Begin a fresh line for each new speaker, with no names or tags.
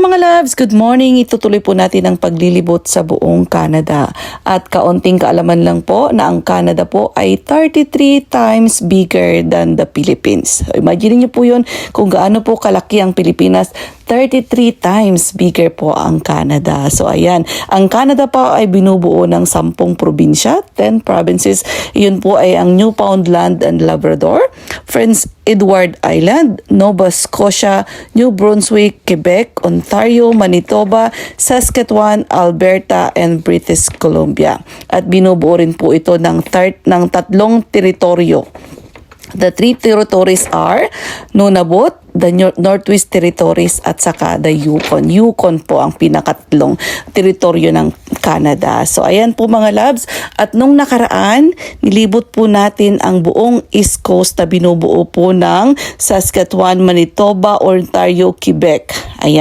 Ayan mga loves, good morning. Itutuloy po natin ang paglilibot sa buong Canada. At kaunting kaalaman lang po na ang Canada po ay 33 times bigger than the Philippines. So, imagine niyo po yun kung gaano po kalaki ang Pilipinas. 33 times bigger po ang Canada. So ayan, ang Canada pa ay binubuo ng 10 probinsya, 10 provinces. Yun po ay ang Newfoundland and Labrador, Prince Edward Island, Nova Scotia, New Brunswick, Quebec, Ontario, Manitoba, Saskatchewan, Alberta, and British Columbia. At binubuo rin po ito ng tatlong teritoryo. The 3 territories are Nunavut, the Northwest Territories at saka the Yukon. Yukon po ang pinakatlong teritoryo ng Canada. So ayan po mga loves, at nung nakaraan nilibot po natin ang buong East Coast na binubuo po ng Saskatchewan, Manitoba, Ontario, Quebec. Ayan.